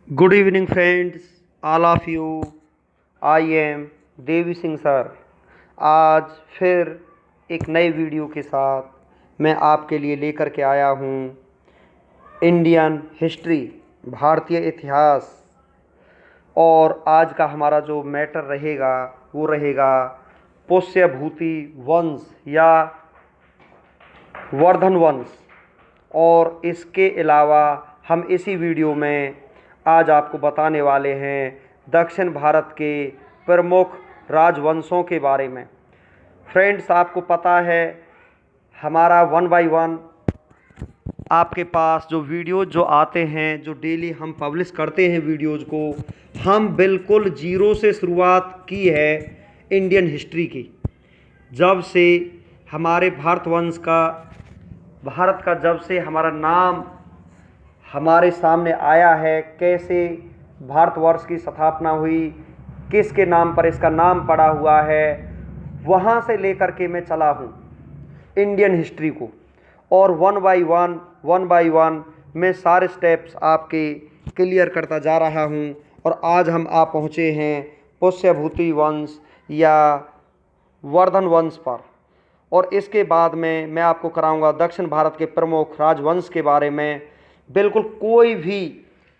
Good evening, friends, all of you. I am Devi Singh sir. आज फिर एक नए वीडियो के साथ मैं आपके लिए लेकर के आया हूँ इंडियन हिस्ट्री, भारतीय इतिहास। और आज का हमारा जो मैटर रहेगा वो रहेगा पुष्यभूति वंश या वर्धन वंश। और इसके अलावा हम इसी वीडियो में आज आपको बताने वाले हैं दक्षिण भारत के प्रमुख राजवंशों के बारे में। फ्रेंड्स, आपको पता है हमारा 1 बाय 1 आपके पास जो वीडियोज़ जो आते हैं, जो डेली हम पब्लिश करते हैं वीडियोज़ को, हम बिल्कुल ज़ीरो से शुरुआत की है इंडियन हिस्ट्री की। जब से हमारे भारत का जब से हमारा नाम हमारे सामने आया है, कैसे भारतवर्ष की स्थापना हुई, किसके नाम पर इसका नाम पड़ा हुआ है, वहाँ से लेकर के मैं चला हूँ इंडियन हिस्ट्री को। और 1 बाय 1 मैं सारे स्टेप्स आपके क्लियर करता जा रहा हूँ। और आज हम आ पहुँचे हैं पुष्यभूति वंश या वर्धन वंश पर। और इसके बाद में मैं आपको कराऊंगा दक्षिण भारत के प्रमुख राजवंश के बारे में। बिल्कुल कोई भी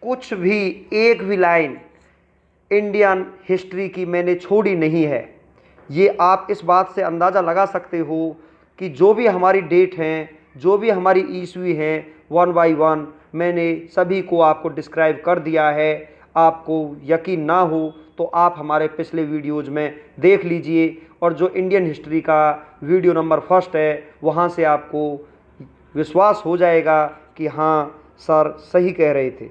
कुछ भी एक भी लाइन इंडियन हिस्ट्री की मैंने छोड़ी नहीं है। ये आप इस बात से अंदाज़ा लगा सकते हो कि जो भी हमारी डेट हैं, जो भी हमारी ईस्वी हैं, 1 बाय 1 मैंने सभी को आपको डिस्क्राइब कर दिया है। आपको यकीन ना हो तो आप हमारे पिछले वीडियोज़ में देख लीजिए। और जो इंडियन हिस्ट्री का वीडियो नंबर 1 है, वहाँ से आपको विश्वास हो जाएगा कि हाँ सर सही कह रहे थे।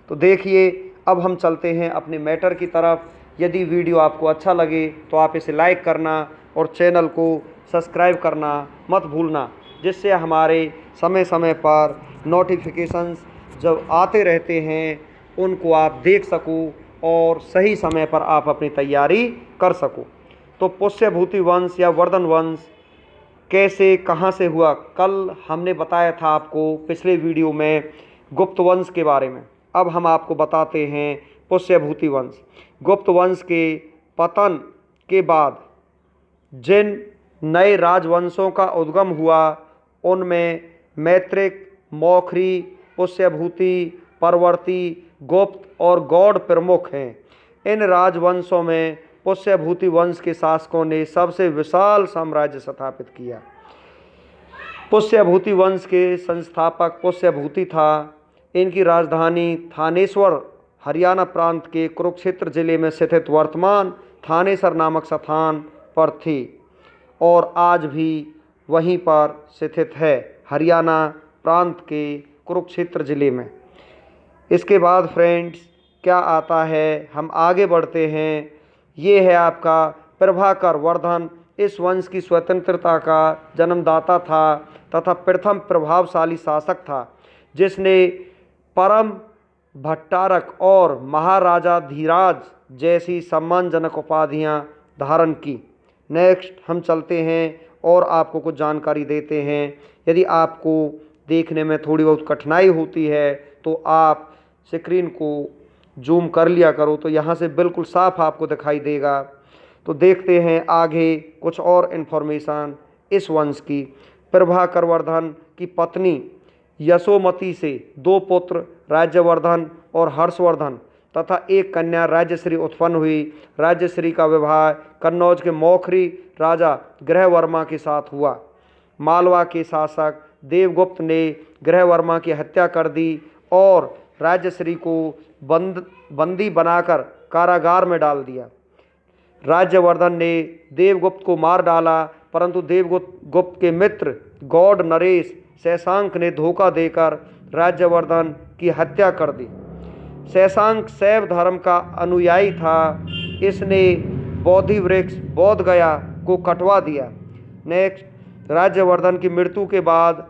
तो देखिए, अब हम चलते हैं अपने मैटर की तरफ। यदि वीडियो आपको अच्छा लगे तो आप इसे लाइक करना और चैनल को सब्सक्राइब करना मत भूलना, जिससे हमारे समय समय पर नोटिफिकेशंस जब आते रहते हैं उनको आप देख सको और सही समय पर आप अपनी तैयारी कर सको। तो पुष्यभूति वंश या वर्धन वंश कैसे कहाँ से हुआ, कल हमने बताया था आपको पिछले वीडियो में गुप्त वंश के बारे में। अब हम आपको बताते हैं पुष्यभूति वंश। गुप्त वंश के पतन के बाद जिन नए राजवंशों का उद्गम हुआ उनमें मैत्रिक, मौखरी, पुष्यभूति, परवर्ती, गुप्त और गौड़ प्रमुख हैं। इन राजवंशों में पुष्यभूति वंश के शासकों ने सबसे विशाल साम्राज्य स्थापित किया। पुष्यभूति वंश के संस्थापक पुष्यभूति था। इनकी राजधानी थानेश्वर हरियाणा प्रांत के कुरुक्षेत्र जिले में स्थित वर्तमान थानेसर नामक स्थान पर थी और आज भी वहीं पर स्थित है, हरियाणा प्रांत के कुरुक्षेत्र जिले में। इसके बाद फ्रेंड्स क्या आता है, हम आगे बढ़ते हैं। ये है आपका प्रभाकर वर्धन। इस वंश की स्वतंत्रता का जन्मदाता था तथा प्रथम प्रभावशाली शासक था, जिसने परम भट्टारक और महाराजा धीराज जैसी सम्मानजनक उपाधियां धारण की। नेक्स्ट हम चलते हैं और आपको कुछ जानकारी देते हैं। यदि आपको देखने में थोड़ी बहुत कठिनाई होती है तो आप स्क्रीन को जूम कर लिया करो, तो यहाँ से बिल्कुल साफ आपको दिखाई देगा। तो देखते हैं आगे कुछ और इन्फॉर्मेशन इस वंश की। प्रभाकर वर्धन की पत्नी यशोमती से 2 पुत्र राज्यवर्धन और हर्षवर्धन तथा एक कन्या राज्यश्री उत्पन्न हुई। राज्यश्री का विवाह कन्नौज के मौखरी राजा गृहवर्मा के साथ हुआ। मालवा के शासक देवगुप्त ने गृहवर्मा की हत्या कर दी और राज्यश्री को बंदी बनाकर कारागार में डाल दिया। राज्यवर्धन ने देवगुप्त को मार डाला, परंतु देवगुप्त के मित्र गौड़ नरेश शशांक ने धोखा देकर राज्यवर्धन की हत्या कर दी। शशांक शैव धर्म का अनुयायी था। इसने बोधि वृक्ष बोध गया को कटवा दिया। नेक्स्ट, राज्यवर्धन की मृत्यु के बाद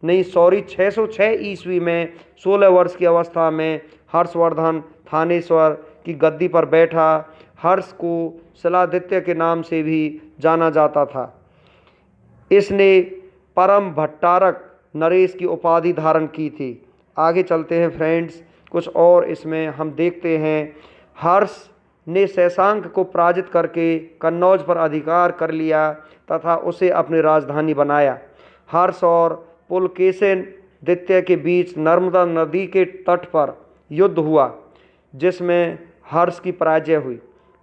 606 ईस्वी में 16 वर्ष की अवस्था में हर्षवर्धन थानेश्वर की गद्दी पर बैठा। हर्ष को शिलादित्य के नाम से भी जाना जाता था। इसने परम भट्टारक नरेश की उपाधि धारण की थी। आगे चलते हैं फ्रेंड्स, कुछ और इसमें हम देखते हैं। हर्ष ने शशांक को पराजित करके कन्नौज पर अधिकार कर लिया तथा उसे अपनी राजधानी बनाया। हर्ष और पुलकेशिन द्वितीय के बीच नर्मदा नदी के तट पर युद्ध हुआ, जिसमें हर्ष की पराजय हुई।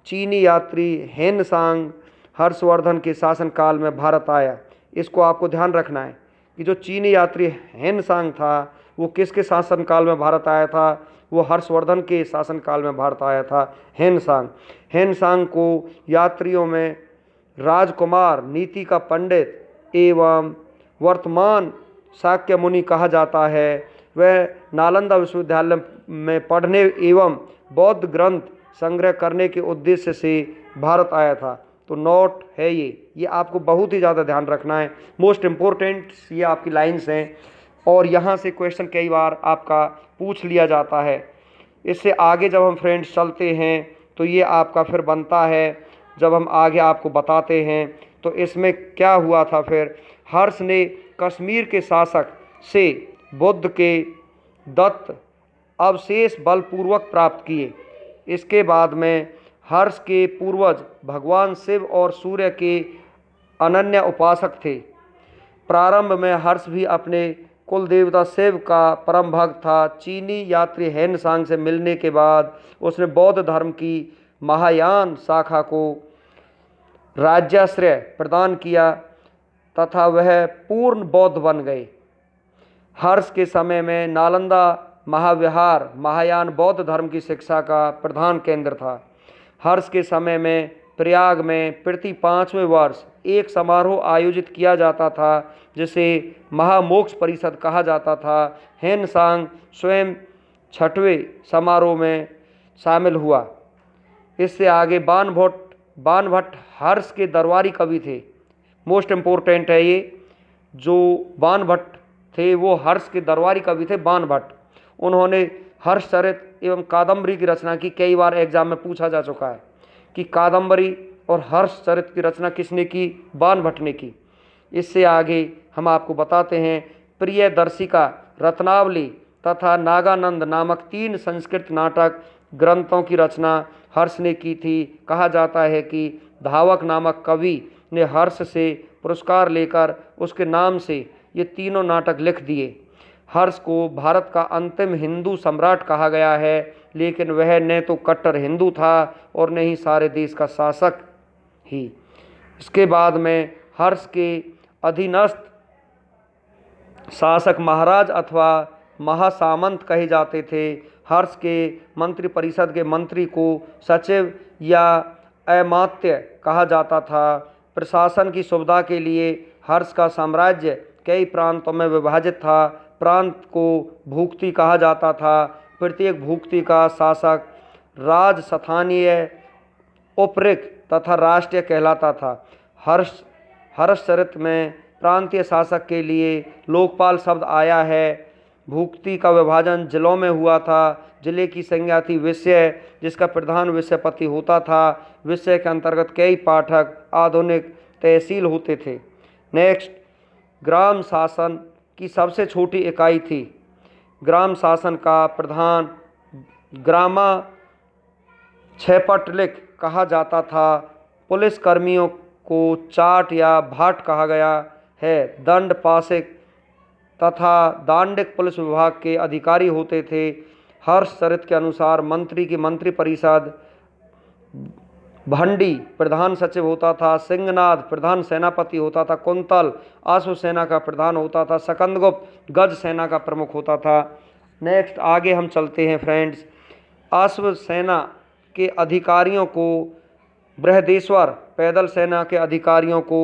चीनी यात्री हेनसांग हर्षवर्धन के शासनकाल में भारत आया। इसको आपको ध्यान रखना है कि जो चीनी यात्री हेनसांग था वो किसके शासनकाल में भारत आया था? वो हर्षवर्धन के शासनकाल में भारत आया था। हेनसांग को यात्रियों में राजकुमार, नीति का पंडित एवं वर्तमान शाक्य मुनि कहा जाता है। वह नालंदा विश्वविद्यालय में पढ़ने एवं बौद्ध ग्रंथ संग्रह करने के उद्देश्य से भारत आया था। तो नोट है ये आपको बहुत ही ज़्यादा ध्यान रखना है। मोस्ट इम्पोर्टेंट ये आपकी लाइन्स हैं और यहाँ से क्वेश्चन कई बार आपका पूछ लिया जाता है। इससे आगे जब हम फ्रेंड्स चलते हैं तो ये आपका फिर बनता है, जब हम आगे आपको बताते हैं तो इसमें क्या हुआ था। फिर हर्ष ने कश्मीर के शासक से बुद्ध के दत्त अवशेष बलपूर्वक प्राप्त किए। इसके बाद में हर्ष के पूर्वज भगवान शिव और सूर्य के अनन्य उपासक थे। प्रारंभ में हर्ष भी अपने कुल देवता शिव का परम भक्त था। चीनी यात्री हेनसांग से मिलने के बाद उसने बौद्ध धर्म की महायान शाखा को राज्याश्रय प्रदान किया तथा वह पूर्ण बौद्ध बन गए। हर्ष के समय में नालंदा महाविहार महायान बौद्ध धर्म की शिक्षा का प्रधान केंद्र था। हर्ष के समय में प्रयाग में प्रति 5वें वर्ष एक समारोह आयोजित किया जाता था जिसे महामोक्ष परिषद कहा जाता था। हेनसांग स्वयं 6वें समारोह में शामिल हुआ। इससे आगे बाणभट्ट हर्ष के दरबारी कवि थे। मोस्ट इम्पोर्टेंट है ये, जो बाणभट्ट थे वो हर्ष के दरबारी कवि थे बाणभट्ट। उन्होंने हर्षचरित एवं कादम्बरी की रचना की। कई बार एग्जाम में पूछा जा चुका है कि कादम्बरी और हर्षचरित की रचना किसने की? बाणभट्ट ने की। इससे आगे हम आपको बताते हैं प्रियदर्शिका, रत्नावली तथा नागानंद नामक 3 संस्कृत नाटक ग्रंथों की रचना हर्ष ने की थी। कहा जाता है कि धावक नामक कवि ने हर्ष से पुरस्कार लेकर उसके नाम से ये तीनों नाटक लिख दिए। हर्ष को भारत का अंतिम हिंदू सम्राट कहा गया है, लेकिन वह न तो कट्टर हिंदू था और न ही सारे देश का शासक ही। इसके बाद में हर्ष के अधीनस्थ शासक महाराज अथवा महासामंत कहे जाते थे। हर्ष के मंत्रिपरिषद के मंत्री को सचिव या अमात्य कहा जाता था। प्रशासन की सुविधा के लिए हर्ष का साम्राज्य कई प्रांतों में विभाजित था। प्रांत को भूक्ति कहा जाता था। प्रत्येक भूक्ति का शासक राजस्थानीय, उपरिक तथा राष्ट्रीय कहलाता था। हर्षचरित में प्रांतीय शासक के लिए लोकपाल शब्द आया है। भूक्ति का विभाजन जिलों में हुआ था। जिले की संज्ञा थी विषय, जिसका प्रधान विषयपति होता था। विषय के अंतर्गत कई पाठक आधुनिक तहसील होते थे। नेक्स्ट, ग्राम शासन की सबसे छोटी इकाई थी। ग्राम शासन का प्रधान ग्रामा छेपटलिक कहा जाता था। पुलिस कर्मियों को चाट या भाट कहा गया है। दंड पाशिक तथा दांडिक पुलिस विभाग के अधिकारी होते थे। हर्षचरित के अनुसार मंत्री की मंत्रिपरिषद भंडी प्रधान सचिव होता था। सिंहनाद प्रधान सेनापति होता था। कुंतल अश्व सेना का प्रधान होता था। सकंदगुप्त गज सेना का प्रमुख होता था। नेक्स्ट आगे हम चलते हैं फ्रेंड्स। अश्व सेना के अधिकारियों को बृहदेश्वर, पैदल सेना के अधिकारियों को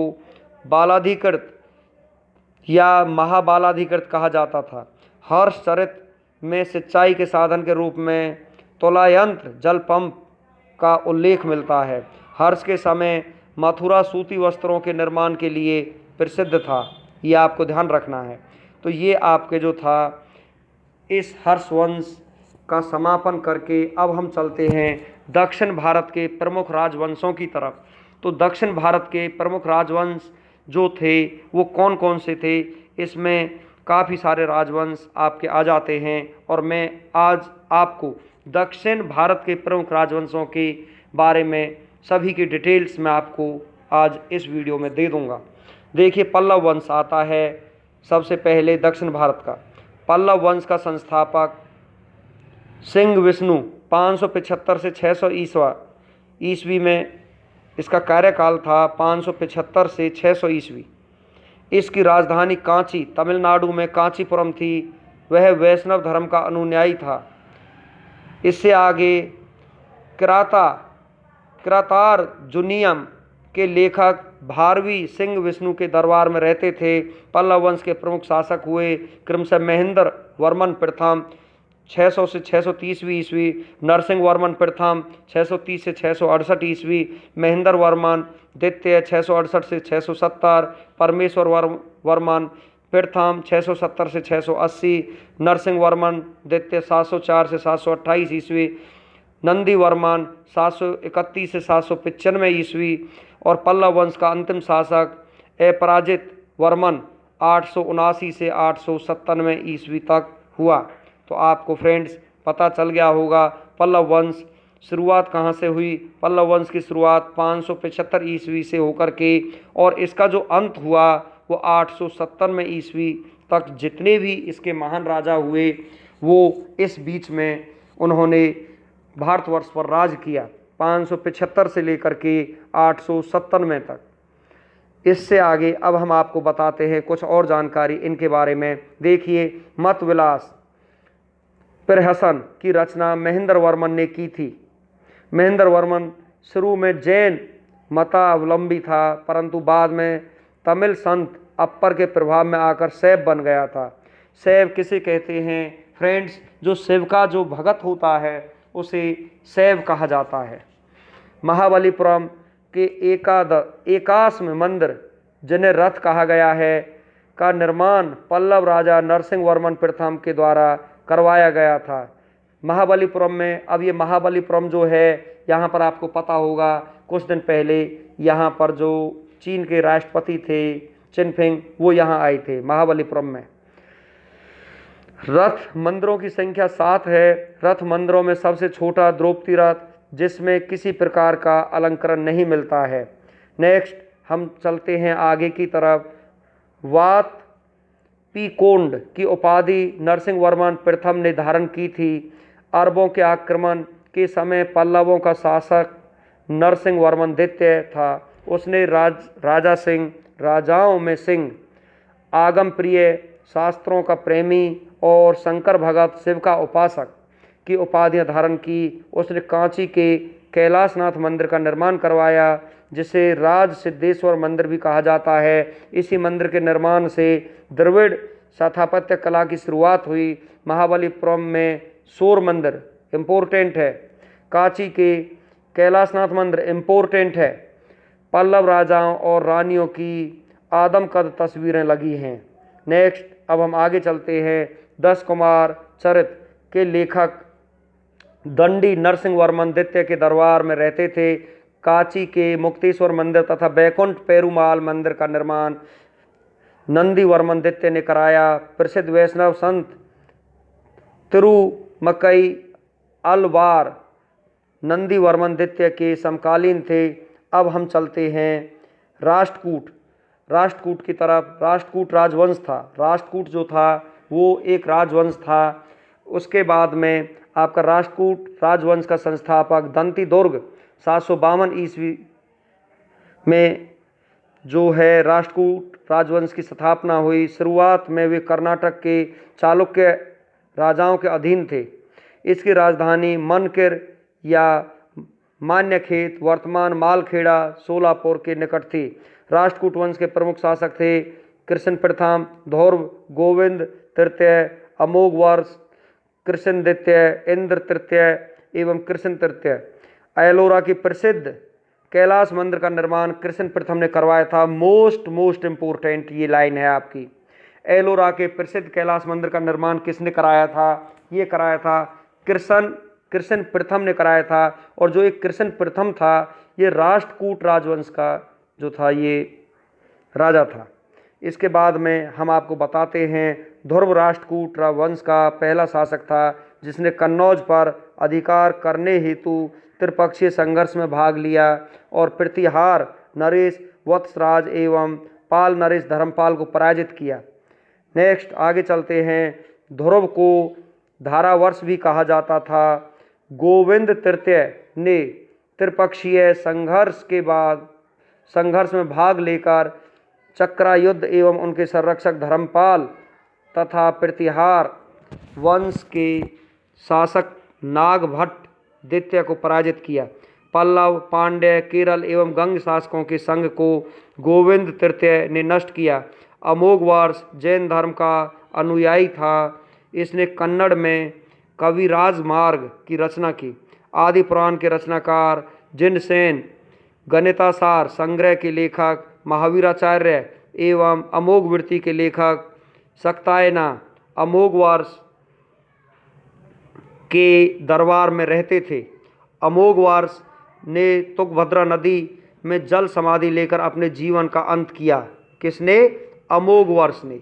बालाधिकृत या महाबालाधिकृत कहा जाता था। हर्षचरित में सिंचाई के साधन के रूप में तुलायंत्र जल पंप का उल्लेख मिलता है। हर्ष के समय मथुरा सूती वस्त्रों के निर्माण के लिए प्रसिद्ध था। ये आपको ध्यान रखना है। तो ये आपके जो था इस हर्षवंश का समापन करके अब हम चलते हैं दक्षिण भारत के प्रमुख राजवंशों की तरफ। तो दक्षिण भारत के प्रमुख राजवंश जो थे वो कौन कौन से थे? इसमें काफ़ी सारे राजवंश आपके आ जाते हैं और मैं आज आपको दक्षिण भारत के प्रमुख राजवंशों के बारे में सभी की डिटेल्स मैं आपको आज इस वीडियो में दे दूंगा। देखिए, पल्लव वंश आता है सबसे पहले दक्षिण भारत का। पल्लव वंश का संस्थापक सिंह विष्णु 575 से 600 ईस्वी में इसका कार्यकाल था। 575 से 600 ईस्वी। इसकी राजधानी कांची, तमिलनाडु में कांचीपुरम थी। वह वैष्णव धर्म का अनुयायी था। इससे आगे किरातार्जुनीयम के लेखक भारवी सिंह विष्णु के दरबार में रहते थे। पल्लव वंश के प्रमुख शासक हुए क्रमशः महेंद्र वर्मन प्रथम 600 से 630 ईस्वी, नरसिंह वर्मन प्रथम 630 से 668 ईस्वी, महेंद्र वर्मन द्वितीय 668 से 670, परमेश्वर वर्मन प्रथम 670 से 680, नरसिंह वर्मन द्वितीय 704 से 728 ईस्वी, नंदी वर्मन 731 से 795 ईस्वी और पल्लव वंश का अंतिम शासक अपराजित वर्मन 879 से 897 ईस्वी तक हुआ। तो आपको फ्रेंड्स पता चल गया होगा पल्लव वंश शुरुआत कहाँ से हुई। पल्लव वंश की शुरुआत 575 ईस्वी से होकर के और इसका जो अंत हुआ वो 897 ईस्वी तक। जितने भी इसके महान राजा हुए वो इस बीच में उन्होंने भारतवर्ष पर राज किया, 575 से लेकर के 897 तक। इससे आगे अब हम आपको बताते हैं कुछ और जानकारी इनके बारे में। देखिए, मत विलास प्रहसन की रचना महेंद्र वर्मन ने की थी। महेंद्र वर्मन शुरू में जैन मतावलंबी था, परंतु बाद में तमिल संत अप्पर के प्रभाव में आकर शैव बन गया था। शैव किसे कहते हैं फ्रेंड्स? जो शिव का जो भगत होता है उसे शैव कहा जाता है। महाबलीपुरम के एकाश्म मंदिर, जिन्हें रथ कहा गया है, का निर्माण पल्लव राजा नरसिंह वर्मन प्रथम के द्वारा करवाया गया था। महाबलीपुरम में, अब ये महाबलीपुरम जो है यहाँ पर आपको पता होगा कुछ दिन पहले यहाँ पर जो चीन के राष्ट्रपति थे चिनफिंग, वो यहाँ आए थे महाबलीपुरम में। रथ मंदिरों की संख्या 7 है। रथ मंदिरों में सबसे छोटा द्रौपदी रथ, जिसमें किसी प्रकार का अलंकरण नहीं मिलता है। नेक्स्ट हम चलते हैं आगे की तरफ। वात पीकोंड की उपाधि नरसिंह वर्मन प्रथम ने धारण की थी। अरबों के आक्रमण के समय पल्लवों का शासक नरसिंह वर्मन द्वितीय था। उसने राजा सिंह, राजाओं में सिंह, आगम प्रिय, शास्त्रों का प्रेमी और शंकर भगत, शिव का उपासक की उपाधियां धारण की। उसने कांची के कैलाशनाथ मंदिर का निर्माण करवाया, जिसे राज सिद्धेश्वर मंदिर भी कहा जाता है। इसी मंदिर के निर्माण से द्रविड़ स्थापत्य कला की शुरुआत हुई। महाबलीपुरम में सूर्य मंदिर इम्पोर्टेंट है। कांची के कैलाशनाथ मंदिर इम्पोर्टेंट है। पल्लव राजाओं और रानियों की आदमकद तस्वीरें लगी हैं। नेक्स्ट अब हम आगे चलते हैं। 10 कुमार चरित के लेखक दंडी नरसिंह वर्मन द्वितीय के दरबार में रहते थे। कांची के मुक्तेश्वर मंदिर तथा बैकुंठ पेरुमाल मंदिर का निर्माण नंदी वर्मन द्वितीय ने कराया। प्रसिद्ध वैष्णव संत तिरुमकई अलवार नंदी वर्मन द्वितीय के समकालीन थे। अब हम चलते हैं राष्ट्रकूट की तरफ। राष्ट्रकूट राजवंश था। राष्ट्रकूट जो था वो एक राजवंश था। उसके बाद में आपका राष्ट्रकूट राजवंश का संस्थापक दंती दुर्ग 752 ईस्वी में जो है राष्ट्रकूट राजवंश की स्थापना हुई। शुरुआत में वे कर्नाटक के चालुक्य राजाओं के अधीन थे। इसकी राजधानी मनकिर या मान्यखेत, वर्तमान मालखेड़ा, सोलापुर के निकट थी। राष्ट्रकूट वंश के प्रमुख शासक थे कृष्ण प्रथम, ध्रुव गोविंद तृतीय, अमोघ वर्ष, कृष्ण द्वितीय, इंद्र तृतीय एवं कृष्ण तृतीय। एलोरा की प्रसिद्ध कैलाश मंदिर का निर्माण कृष्ण प्रथम ने करवाया था। मोस्ट इम्पोर्टेंट ये लाइन है आपकी। एलोरा के प्रसिद्ध कैलाश मंदिर का निर्माण किसने कराया था? ये कराया था कृष्ण प्रथम ने कराया था। और जो एक कृष्ण प्रथम था ये राष्ट्रकूट राजवंश का जो था ये राजा था। इसके बाद में हम आपको बताते हैं ध्रुव राष्ट्रकूट वंश का पहला शासक था जिसने कन्नौज पर अधिकार करने हेतु त्रिपक्षीय संघर्ष में भाग लिया और प्रतिहार नरेश वत्सराज एवं पाल नरेश धर्मपाल को पराजित किया। नेक्स्ट आगे चलते हैं। ध्रुव को धारावर्ष भी कहा जाता था। गोविंद तृतीय ने त्रिपक्षीय संघर्ष में भाग लेकर चक्रायुद्ध एवं उनके संरक्षक धर्मपाल तथा प्रतिहार वंश के शासक नागभट्ट द्वितीय को पराजित किया। पल्लव, पांड्य, केरल एवं गंग शासकों के संघ को गोविंद तृतीय ने नष्ट किया। अमोघवर्ष जैन धर्म का अनुयायी था। इसने कन्नड़ में कविराज मार्ग की रचना की। आदि पुराण के रचनाकार जिनसेन, गणितासार संग्रह के लेखक महावीराचार्य एवं अमोघवृत्ति के लेखक सक्तायना अमोघवर्ष के दरबार में रहते थे। अमोघवर्ष ने तुंगभद्रा नदी में जल समाधि लेकर अपने जीवन का अंत किया। किसने? अमोघवर्ष ने।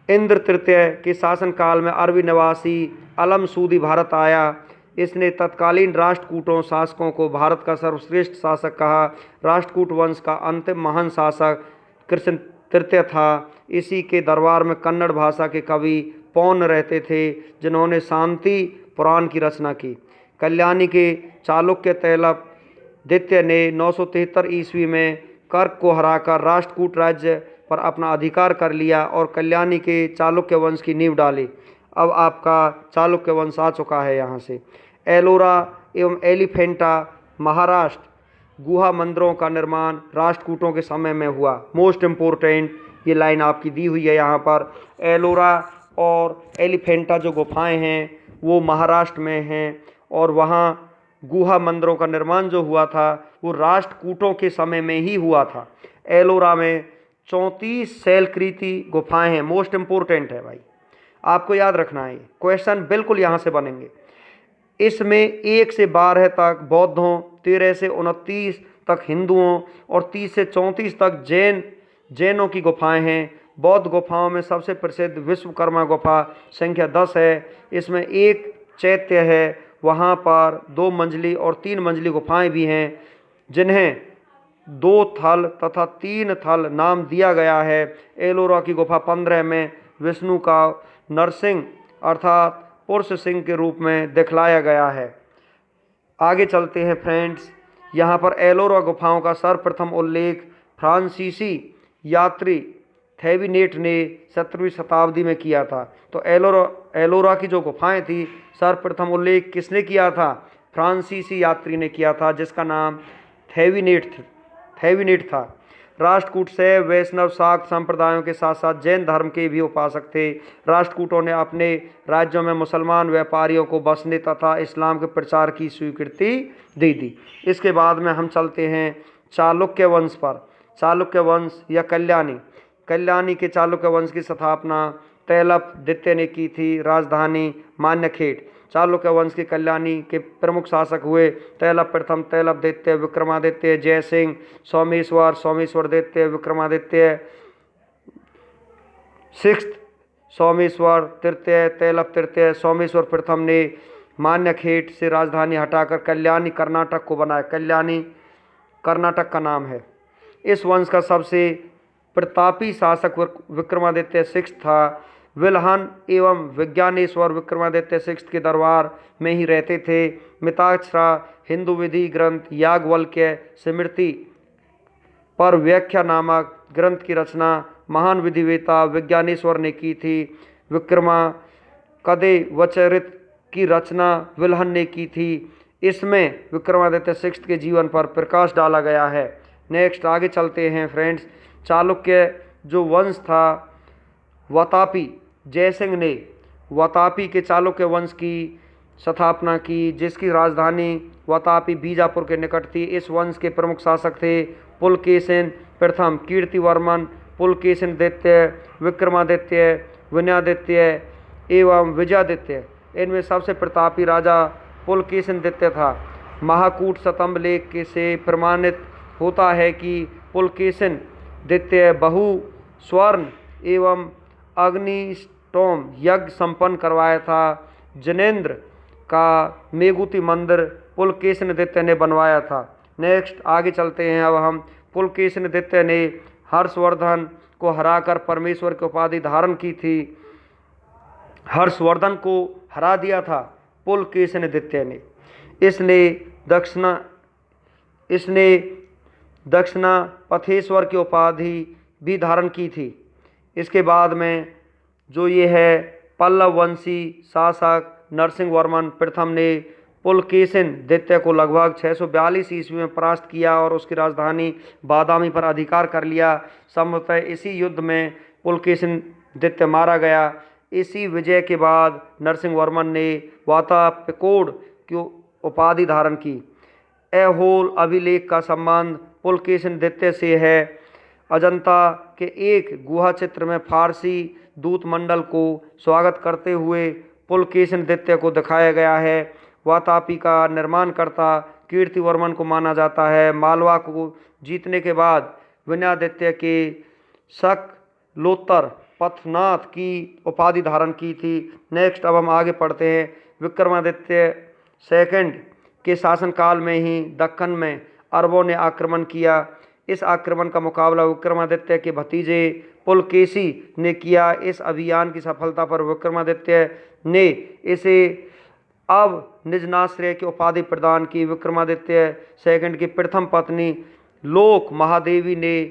इंद्र तृतीय के शासनकाल में अरबी निवासी अलम सूदी भारत आया। इसने तत्कालीन राष्ट्रकूटों शासकों को भारत का सर्वश्रेष्ठ शासक कहा। राष्ट्रकूट वंश का अंतिम महान शासक कृष्ण तृतीय था। इसी के दरबार में कन्नड़ भाषा के कवि पौन रहते थे जिन्होंने शांति पुराण की रचना की। कल्याणी के चालुक्य तैलप द्वितीय ने 973 ईस्वी में कर्क को हराकर राष्ट्रकूट राज्य पर अपना अधिकार कर लिया और कल्याणी के चालुक्य वंश की नींव डाली। अब आपका चालुक्य वंश आ चुका है यहाँ से। एलोरा एवं एलिफेंटा महाराष्ट्र गुहा मंदिरों का निर्माण राष्ट्रकूटों के समय में हुआ। मोस्ट इम्पोर्टेंट ये लाइन आपकी दी हुई है यहाँ पर। एलोरा और एलिफेंटा जो गुफाएं हैं वो महाराष्ट्र में हैं और वहाँ गुहा मंदिरों का निर्माण जो हुआ था वो राष्ट्रकूटों के समय में ही हुआ था। एलोरा में 34 शैलकृति गुफाएं हैं। मोस्ट इम्पोर्टेंट है भाई, आपको याद रखना है। क्वेश्चन बिल्कुल यहाँ से बनेंगे। इसमें 1 से 12 तक बौद्धों, 13 से 29 तक हिंदुओं और 30 से 34 तक जैनों की गुफाएं हैं। बौद्ध गुफाओं में सबसे प्रसिद्ध विश्वकर्मा गुफा संख्या 10 है। इसमें एक चैत्य है, वहाँ पर 2 मंजिली और 3 मंजिली गुफाएं भी हैं जिन्हें 2 थल तथा 3 थल नाम दिया गया है। एलोरा की गुफा 15 में विष्णु का नरसिंह अर्थात पुरुष सिंह के रूप में दिखलाया गया है। आगे चलते हैं फ्रेंड्स। यहाँ पर एलोरा गुफाओं का सर्वप्रथम उल्लेख फ्रांसीसी यात्री थेविनेट ने 17वीं शताब्दी में किया था। तो एलोरा की जो गुफाएं थी सर्वप्रथम उल्लेख किसने किया था? फ्रांसीसी यात्री ने किया था जिसका नाम थेविनेट था। राष्ट्रकूट से वैष्णव शाक्त संप्रदायों के साथ साथ जैन धर्म के भी उपासक थे। राष्ट्रकूटों ने अपने राज्यों में मुसलमान व्यापारियों को बसने तथा इस्लाम के प्रचार की स्वीकृति दे दी। इसके बाद में हम चलते हैं चालुक्य वंश पर। चालुक्य वंश या कल्याणी के चालुक्य वंश की स्थापना तैलप द्वितीय ने की थी। राजधानी मान्यखेट। चालुक्य वंश के कल्याणी के प्रमुख शासक हुए तैलप प्रथम, तैलप द्वितीय, विक्रमादित्य, जयसिंह, सोमेश्वर द्वितीय, विक्रमादित्य सिक्स्थ, सोमेश्वर तृतीय, तैलप तृतीय। सोमेश्वर प्रथम ने मान्यखेट से राजधानी हटाकर कल्याणी कर्नाटक को बनाया। कल्याणी कर्नाटक का नाम है। इस वंश का सबसे प्रतापी शासक विक्रमादित्य सिक्स्थ था। विल्हन एवं विज्ञानेश्वर विक्रमादित्य सिक्स्थ के दरबार में ही रहते थे। मिताक्षरा हिंदू विधि ग्रंथ याज्ञवल्क्य स्मृति पर व्याख्या नामक ग्रंथ की रचना महान विधिवेता विज्ञानेश्वर ने की थी। विक्रमाकदे वचरित की रचना विल्हन ने की थी। इसमें विक्रमादित्य सिक्स्थ के जीवन पर प्रकाश डाला गया है। नेक्स्ट आगे चलते हैं फ्रेंड्स। चालुक्य जो वंश था वातापी जयसिंह ने वातापी के चालुक्य वंश की स्थापना की जिसकी राजधानी वातापी बीजापुर के निकट थी। इस वंश के प्रमुख शासक थे पुलकेशिन प्रथम, कीर्तिवर्मन, पुलकेशिन द्वितीय, विक्रमादित्य, विनयादित्य एवं विजयादित्य। इनमें सबसे प्रतापी राजा पुलकेशिन द्वितीय था। महाकूट स्तंभ लेख से प्रमाणित होता है कि पुलकेशिन द्वितीय बहु स्वर्ण एवं अग्निष्ट टोम यज्ञ संपन्न करवाया था। जिनेंद्र का मेघुती मंदिर पुलकेशिनदित्य ने बनवाया था। नेक्स्ट आगे चलते हैं। अब हम पुलकेशिनदित्य ने हर्षवर्धन को हराकर परमेश्वर की उपाधि धारण की थी। हर्षवर्धन को हरा दिया था पुलकेशिनदित्य ने। इसने दक्षिणा पथेश्वर की उपाधि भी धारण की थी। इसके बाद में जो ये है पल्लव वंशी शासक नरसिंह वर्मन प्रथम ने पुलकेशिनदित्य को लगभग 642 ईस्वी में परास्त किया और उसकी राजधानी बादामी पर अधिकार कर लिया। संभवतः इसी युद्ध में पुलकेशिनदित्य मारा गया। इसी विजय के बाद नरसिंह वर्मन ने वातापिकोड की उपाधि धारण की। ऐहोल अभिलेख का संबंध पुलकेशिनदित्य से है। अजंता के एक गुहा चित्र में फारसी दूत मंडल को स्वागत करते हुए पुलकेशिनदित्य को दिखाया गया है। वातापी का निर्माणकर्ता कीर्तिवर्मन को माना जाता है। मालवा को जीतने के बाद विनयादित्य के सकलोत्तर पथनाथ की उपाधि धारण की थी। नेक्स्ट अब हम आगे पढ़ते हैं। विक्रमादित्य सेकंड के शासनकाल में ही दक्कन में अरबों ने आक्रमण किया। इस आक्रमण का मुकाबला विक्रमादित्य के भतीजे पुलकेशी ने किया। इस अभियान की सफलता पर विक्रमादित्य ने इसे अब निजनाश्रय की उपाधि प्रदान की। विक्रमादित्य सेकंड की प्रथम पत्नी लोक महादेवी ने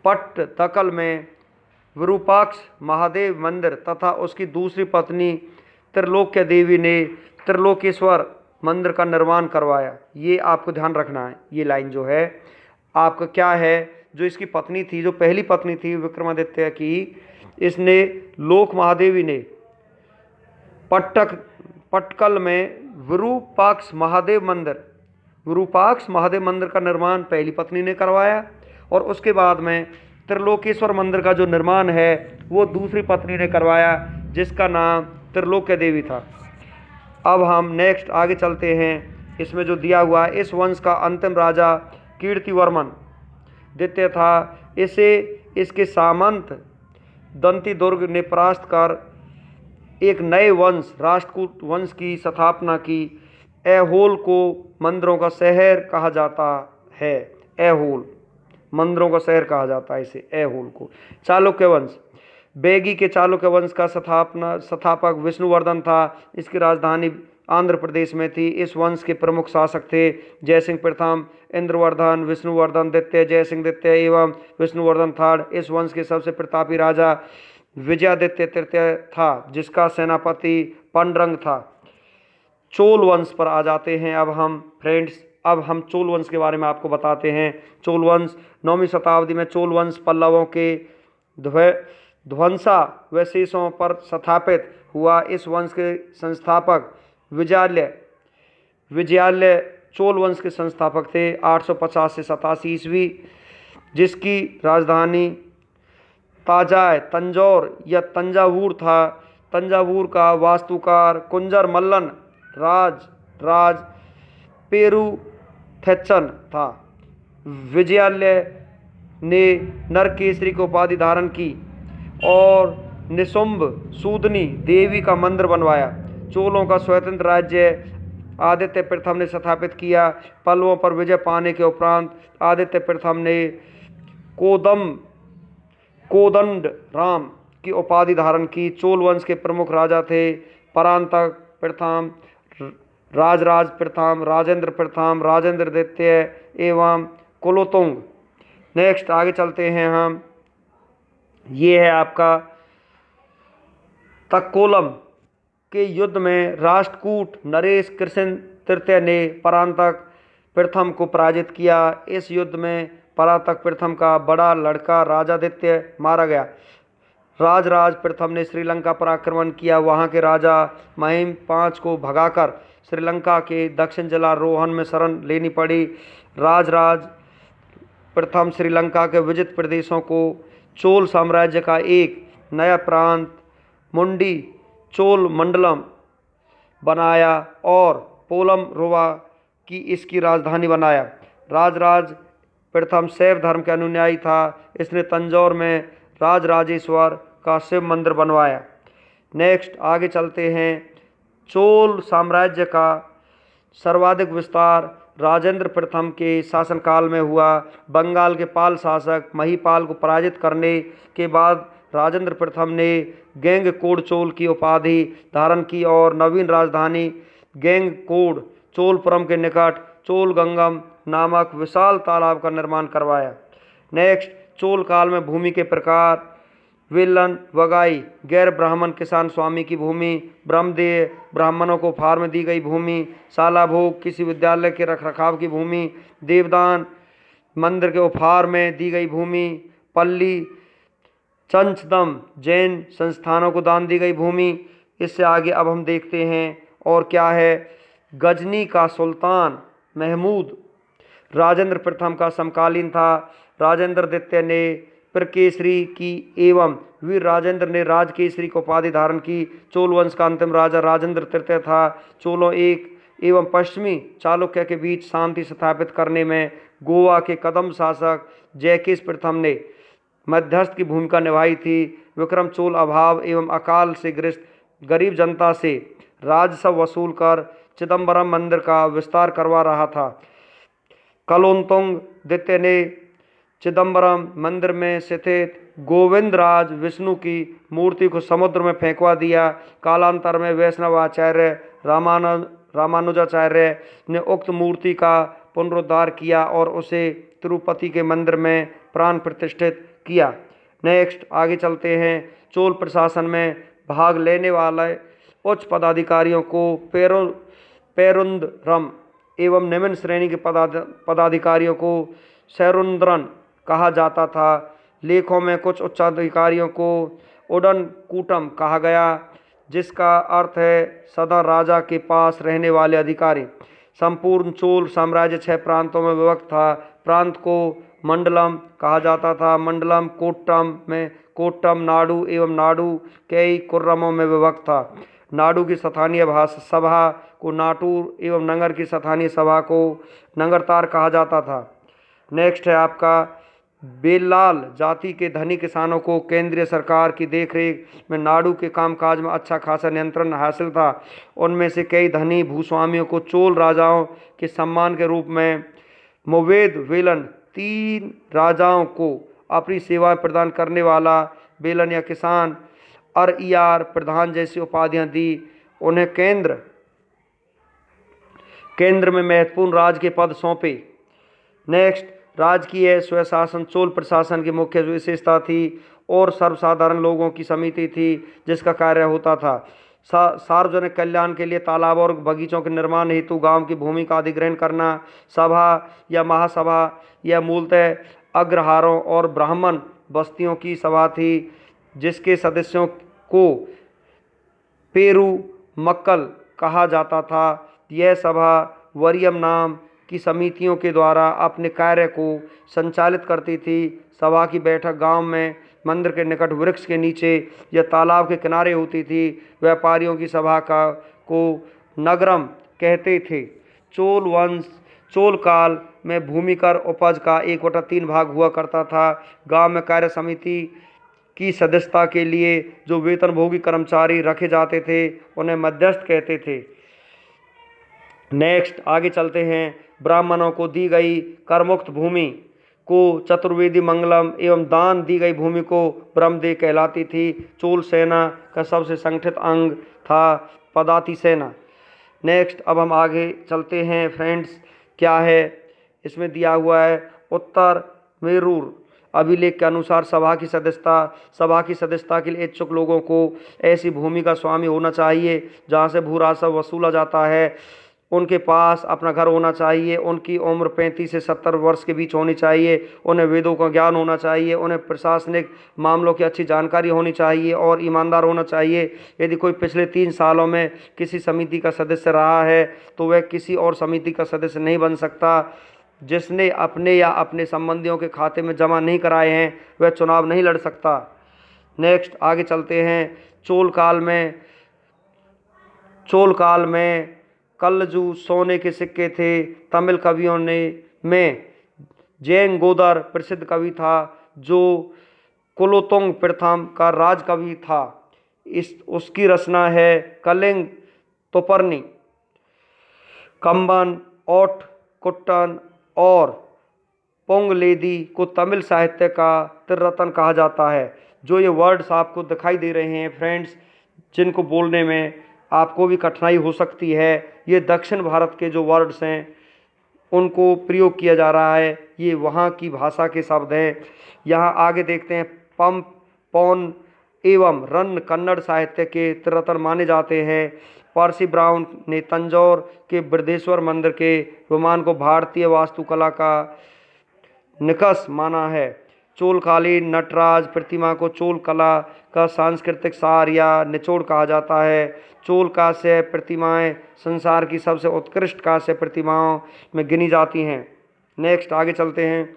पट्टदकल में विरूपाक्ष महादेव मंदिर तथा उसकी दूसरी पत्नी त्रिलोक्य देवी ने त्रिलोकेश्वर मंदिर का निर्माण करवाया। ये आपको ध्यान रखना है। ये लाइन जो है आपका क्या है, जो इसकी पत्नी थी, जो पहली पत्नी थी विक्रमादित्य की, इसने लोक महादेवी ने पट्टकल में विरूपाक्ष महादेव मंदिर का निर्माण पहली पत्नी ने करवाया और उसके बाद में त्रिलोकेश्वर मंदिर का जो निर्माण है वो दूसरी पत्नी ने करवाया, जिसका नाम त्रिलोक्य देवी था। अब हम नेक्स्ट आगे चलते हैं। इसमें जो दिया हुआ है, इस वंश का अंतिम राजा कीर्तिवर्मन द्वितीय था। इसके सामंत दंतिदुर्ग ने परास्त कर एक नए वंश राष्ट्रकूट वंश की स्थापना की। ऐहोल को मंदिरों का शहर कहा जाता है। ऐहोल मंदिरों का शहर कहा जाता है इसे, ऐहोल को। चालुक्य वंश, बेगी के चालुक्य वंश का संस्थापक विष्णुवर्धन था। इसकी राजधानी आंध्र प्रदेश में थी। इस वंश के प्रमुख शासक थे जयसिंह प्रथम, इंद्रवर्धन, विष्णुवर्धन द्वितीय, जयसिंह द्वितीय एवं विष्णुवर्धन थर्ड। इस वंश के सबसे प्रतापी राजा विजयादित्य तृतीय था, जिसका सेनापति पंडरंग था। चोल वंश पर आ जाते हैं अब हम फ्रेंड्स। अब हम चोल वंश के बारे में आपको बताते हैं। चोल वंश 9वीं शताब्दी में चोल वंश पल्लवों के ध्वंसावशेषों पर स्थापित हुआ। इस वंश के संस्थापक विजयालय चोल वंश के संस्थापक थे 850 से 87 ईस्वी, जिसकी राजधानी ताजाय तंजौर या तंजावुर था। तंजावुर का वास्तुकार कुंजर मल्लन राज पेरुथेच्चन था। विजयालय ने नरकेसरी की उपाधि धारण की और निशुंभ सूदनी देवी का मंदिर बनवाया। चोलों का स्वतंत्र राज्य आदित्य प्रथम ने स्थापित किया। पल्लवों पर विजय पाने के उपरांत आदित्य प्रथम ने कोदंड राम की उपाधि धारण की। चोल वंश के प्रमुख राजा थे परांतक प्रथम, राजराज प्रथम, राजेंद्र प्रथम, राजेंद्र द्वितीय एवं कुलोतुंग। नेक्स्ट आगे चलते हैं हम। ये है आपका तक्कोलम के युद्ध में राष्ट्रकूट नरेश कृष्ण तृतीय ने परांतक प्रथम को पराजित किया। इस युद्ध में परांतक प्रथम का बड़ा लड़का राजादित्य मारा गया। राजराज प्रथम ने श्रीलंका पर आक्रमण किया। वहां के राजा महिम पाँच को भगाकर श्रीलंका के दक्षिण जिला रोहन में शरण लेनी पड़ी। राजराज प्रथम श्रीलंका के विजित प्रदेशों को चोल साम्राज्य का एक नया प्रांत मुंडी चोल मंडलम बनाया और पोलम रोवा की इसकी राजधानी बनाया। राजराज प्रथम शैव धर्म के अनुयायी था। इसने तंजौर में राजराजेश्वर का शिव मंदिर बनवाया। नेक्स्ट आगे चलते हैं। चोल साम्राज्य का सर्वाधिक विस्तार राजेंद्र प्रथम के शासनकाल में हुआ। बंगाल के पाल शासक महीपाल को पराजित करने के बाद राजेंद्र प्रथम ने गंगकोड चोल की उपाधि धारण की और नवीन राजधानी गंगकोड चोलपुरम के निकट चोलगंगम नामक विशाल तालाब का निर्माण करवाया। नेक्स्ट, चोल काल में भूमि के प्रकार। विलन वगाई गैर ब्राह्मण किसान स्वामी की भूमि। ब्रह्मदेय ब्राह्मणों को उपहार में दी गई भूमि। शालाभोग किसी विद्यालय के रखरखाव की भूमि। देवदान मंदिर के उपहार में दी गई भूमि। पल्ली चंचदम जैन संस्थानों को दान दी गई भूमि। इससे आगे अब हम देखते हैं और क्या है। गजनी का सुल्तान महमूद राजेंद्र प्रथम का समकालीन था। राजेंद्र द्वितीय ने प्रकेसरी की एवं वीर राजेंद्र ने राजकेसरी को उपाधि धारण की। चोल वंश का अंतिम राजा राजेंद्र तृतीय था। चोलों एक एवं पश्चिमी चालुक्य के बीच शांति स्थापित करने में गोवा के कदम शासक जयकेश प्रथम ने मध्यस्थ की भूमिका निभाई थी। विक्रम चोल अभाव एवं अकाल से ग्रस्त गरीब जनता से राजस्व वसूल कर चिदम्बरम मंदिर का विस्तार करवा रहा था। कलोत्तुंग द्वितीय ने चिदम्बरम मंदिर में स्थित गोविंदराज विष्णु की मूर्ति को समुद्र में फेंकवा दिया। कालांतर में वैष्णव आचार्य रामानुजाचार्य ने उक्त मूर्ति का पुनरुद्धार किया और उसे तिरुपति के मंदिर में प्राण प्रतिष्ठित किया। नेक्स्ट आगे चलते हैं। चोल प्रशासन में भाग लेने वाले उच्च पदाधिकारियों को पेरुंदरम एवं निम्न श्रेणी के पदाधिकारियों को सैरुंद्रन कहा जाता था। लेखों में कुछ उच्चाधिकारियों को उडनकूटम कहा गया, जिसका अर्थ है सदा राजा के पास रहने वाले अधिकारी। संपूर्ण चोल साम्राज्य 6 प्रांतों में विभक्त था। प्रांत को मंडलम कहा जाता था। मंडलम कोट्टम नाडु एवं नाडु कई कुर्रमों में विभक्त था। नाडु की स्थानीय सभा को नाटूर एवं नगर की स्थानीय सभा को नगरतार कहा जाता था। नेक्स्ट है आपका बेलाल जाति के धनी किसानों को केंद्रीय सरकार की देखरेख में नाडु के कामकाज में अच्छा खासा नियंत्रण हासिल था। उनमें से कई धनी भूस्वामियों को चोल राजाओं के सम्मान के रूप में मुवेद वेलन 3 राजाओं को अपनी सेवाएं प्रदान करने वाला बेलन या किसान अरइयार प्रधान जैसी उपाधियां दी। उन्हें केंद्र में महत्वपूर्ण राज के पद सौंपे। नेक्स्ट, राजकीय स्वशासन चोल प्रशासन की मुख्य विशेषता थी और सर्वसाधारण लोगों की समिति थी जिसका कार्य होता था सार्वजनिक कल्याण के लिए तालाब और बगीचों के निर्माण हेतु गांव की भूमि का अधिग्रहण करना। सभा या महासभा यह मूलतः अग्रहारों और ब्राह्मण बस्तियों की सभा थी, जिसके सदस्यों को पेरू मक्कल कहा जाता था। यह सभा वरियम नाम की समितियों के द्वारा अपने कार्य को संचालित करती थी। सभा की बैठक गांव में मंदिर के निकट वृक्ष के नीचे या तालाब के किनारे होती थी। व्यापारियों की सभा को नगरम कहते थे। चोल काल में भूमि कर उपज का 1/3 भाग हुआ करता था। गांव में कार्य समिति की सदस्यता के लिए जो वेतनभोगी कर्मचारी रखे जाते थे उन्हें मध्यस्थ कहते थे। नेक्स्ट आगे चलते हैं। ब्राह्मणों को दी गई करमुक्त भूमि को चतुर्वेदी मंगलम एवं दान दी गई भूमि को ब्रह्मदेय कहलाती थी। चोल सेना का सबसे संगठित अंग था पदाति सेना। नेक्स्ट अब हम आगे चलते हैं फ्रेंड्स। क्या है इसमें दिया हुआ है। उत्तर मेरूर अभिलेख के अनुसार सभा की सदस्यता के लिए इच्छुक लोगों को ऐसी भूमि का स्वामी होना चाहिए जहाँ से भू राजस्व वसूला जाता है। उनके पास अपना घर होना चाहिए। उनकी उम्र 35 से 70 वर्ष के बीच होनी चाहिए। उन्हें वेदों का ज्ञान होना चाहिए। उन्हें प्रशासनिक मामलों की अच्छी जानकारी होनी चाहिए और ईमानदार होना चाहिए। यदि कोई पिछले 3 सालों में किसी समिति का सदस्य रहा है तो वह किसी और समिति का सदस्य नहीं बन सकता। जिसने अपने या अपने संबंधियों के खाते में जमा नहीं कराए हैं वह चुनाव नहीं लड़ सकता। नेक्स्ट आगे चलते हैं। चोल काल में कल्लजू सोने के सिक्के थे। तमिल कवियों में जेंगोदर प्रसिद्ध कवि था जो कुलोत्तुंग प्रथम का राजकवि था। इस उसकी रचना है कलिंग, तुपर्नी, कंबन, ओट, कुट्टन और पोंगलेदी को तमिल साहित्य का त्रिरत्न कहा जाता है। जो ये वर्ड्स आपको दिखाई दे रहे हैं फ्रेंड्स, जिनको बोलने में आपको भी कठिनाई हो सकती है, ये दक्षिण भारत के जो वर्ड्स हैं उनको प्रयोग किया जा रहा है, ये वहाँ की भाषा के शब्द हैं। यहाँ आगे देखते हैं, पंप, पौन एवं रन कन्नड़ साहित्य के त्रिरत्न माने जाते हैं। पर्सी ब्राउन ने तंजौर के बृहदेश्वर मंदिर के विमान को भारतीय वास्तुकला का निकष माना है। चोलकालीन नटराज प्रतिमा को चोल कला का सांस्कृतिक सार या निचोड़ कहा जाता है। चोल कांस्य प्रतिमाएं संसार की सबसे उत्कृष्ट कांस्य प्रतिमाओं में गिनी जाती हैं। नेक्स्ट आगे चलते हैं।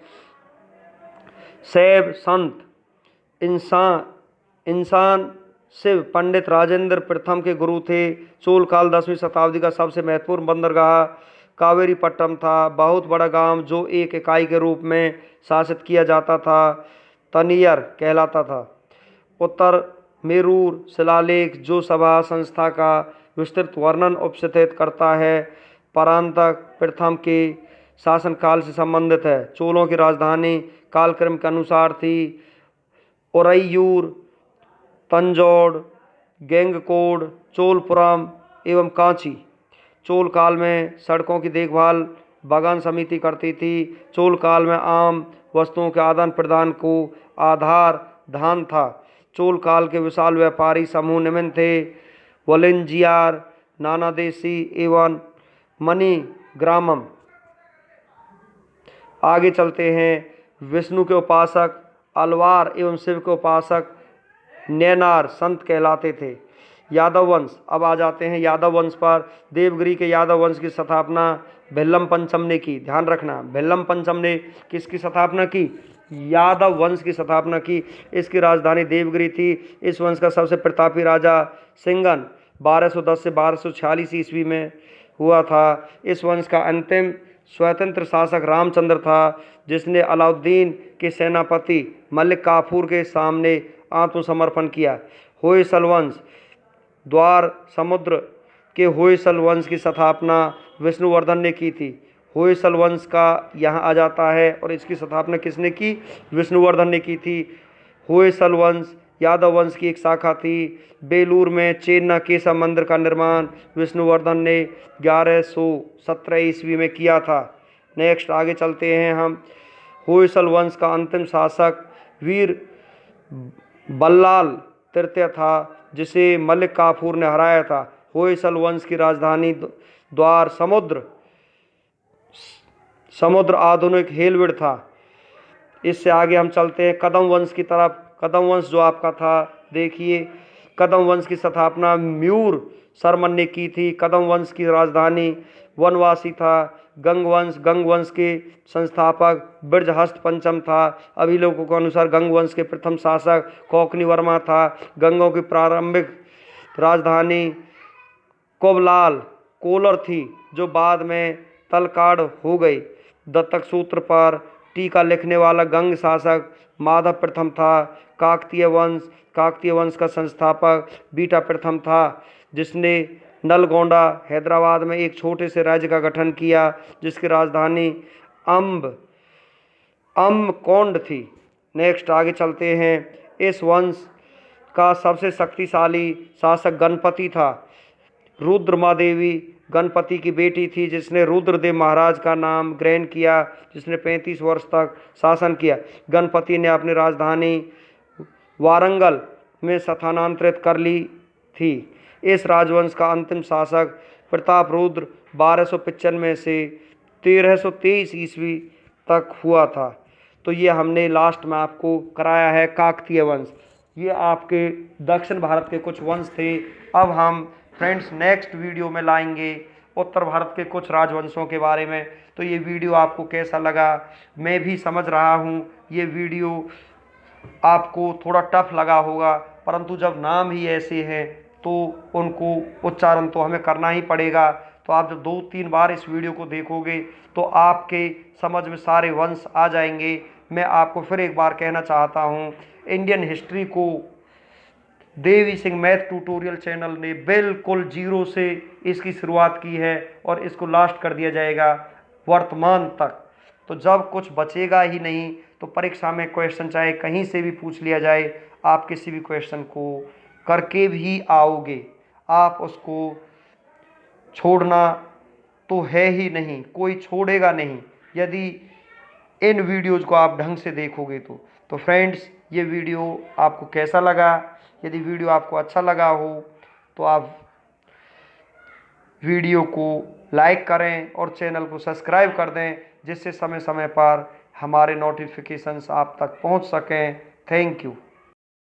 शैव संत इंसान शिव पंडित राजेंद्र प्रथम के गुरु थे। चोल काल 10वीं शताब्दी का सबसे महत्वपूर्ण बंदरगाह कावेरीपट्टनम था। बहुत बड़ा गांव जो एक इकाई के रूप में शासित किया जाता था तनियर कहलाता था। उत्तर मेरूर शिलालेख जो सभा संस्था का विस्तृत वर्णन उपस्थित करता है परांतक प्रथम के शासनकाल से संबंधित है। चोलों की राजधानी कालक्रम के अनुसार थी उरैयूर, तंजौर, गंगकोट, चोलपुरम एवं कांची। चोल काल में सड़कों की देखभाल बागान समिति करती थी। चोल काल में आम वस्तुओं के आदान प्रदान को आधार धान था। चोल काल के विशाल व्यापारी समूह निम्न थे: वलिंजियार, नानादेशी एवं मणिग्रामम। आगे चलते हैं। विष्णु के उपासक अलवार एवं शिव के उपासक नैनार संत कहलाते थे। यादव वंश, अब आ जाते हैं यादव वंश पर। देवगिरी के यादव वंश की स्थापना भिल्लम पंचम ने की। ध्यान रखना, भिल्लम पंचम ने किसकी स्थापना की? यादव वंश की स्थापना की। इसकी राजधानी देवगिरी थी। इस वंश का सबसे प्रतापी राजा सिंगन 1210 से 1246 ईस्वी में हुआ था। इस वंश का अंतिम स्वतंत्र शासक रामचंद्र था, जिसने अलाउद्दीन के सेनापति मलिक काफूर के सामने आत्मसमर्पण किया। होयसल वंश, द्वार समुद्र के होयसल वंश की स्थापना विष्णुवर्धन ने की थी। होयसल वंश का यहाँ आ जाता है और इसकी स्थापना किसने की? विष्णुवर्धन ने की थी। होयसल वंश यादव वंश की एक शाखा थी। बेलूर में चेन्ना केशव मंदिर का निर्माण विष्णुवर्धन ने 1117 ईस्वी में किया था। नेक्स्ट आगे चलते हैं हम। होयसल वंश का अंतिम शासक वीर बल्लाल तृतीय था, जिसे मलिक काफूर ने हराया था। होयसल वंश की राजधानी द्वार समुद्र आधुनिक हेलविड था। इससे आगे हम चलते हैं कदम वंश की तरफ। कदम वंश जो आपका था, देखिए, कदम वंश की स्थापना म्यूर शर्मन ने की थी। कदम वंश की राजधानी वनवासी था। गंग वंश के संस्थापक ब्रजहस्त पंचम था। अभिलेखों के अनुसार गंग वंश के प्रथम शासक कोकनी वर्मा था। गंगों की प्रारंभिक राजधानी कोबलाल कोलर थी, जो बाद में तलकाड़ हो गई। दत्तक सूत्र पर टीका लिखने वाला गंग शासक माधव प्रथम था। काकतीय वंश का संस्थापक बीटा प्रथम था, जिसने नलगोंडा हैदराबाद में एक छोटे से राज्य का गठन किया, जिसकी राजधानी अम्बकोंड थी। नेक्स्ट आगे चलते हैं। इस वंश का सबसे शक्तिशाली शासक गणपति था। रुद्रमा देवी गणपति की बेटी थी, जिसने रुद्रदेव महाराज का नाम ग्रहण किया, जिसने 35 वर्ष तक शासन किया। गणपति ने अपनी राजधानी वारंगल में स्थानांतरित कर ली थी। इस राजवंश का अंतिम शासक प्रताप रुद्र 1295 से 1323 ईस्वी तक हुआ था। तो ये हमने लास्ट में आपको कराया है काकतीय वंश। ये आपके दक्षिण भारत के कुछ वंश थे। अब हम फ्रेंड्स नेक्स्ट वीडियो में लाएंगे उत्तर भारत के कुछ राजवंशों के बारे में। तो ये वीडियो आपको कैसा लगा? मैं भी समझ रहा हूँ ये वीडियो आपको थोड़ा टफ लगा होगा, परंतु जब नाम ही ऐसे हैं तो उनको उच्चारण तो हमें करना ही पड़ेगा। तो आप जब 2-3 बार इस वीडियो को देखोगे तो आपके समझ में सारे वंश आ जाएंगे। मैं आपको फिर एक बार कहना चाहता हूँ, इंडियन हिस्ट्री को Devi Singh math tutorial channel ने बिल्कुल जीरो से इसकी शुरुआत की है और इसको लास्ट कर दिया जाएगा वर्तमान तक। तो जब कुछ बचेगा ही नहीं तो परीक्षा में क्वेश्चन चाहे कहीं से भी पूछ लिया जाए, आप किसी भी क्वेश्चन को करके भी आओगे, आप उसको छोड़ना तो है ही नहीं, कोई छोड़ेगा नहीं यदि इन वीडियोज़ को आप ढंग से देखोगे तो फ्रेंड्स, ये वीडियो आपको कैसा लगा? यदि वीडियो आपको अच्छा लगा हो तो आप वीडियो को लाइक करें और चैनल को सब्सक्राइब कर दें, जिससे समय समय पर हमारे नोटिफिकेशंस आप तक पहुंच सकें। Thank you.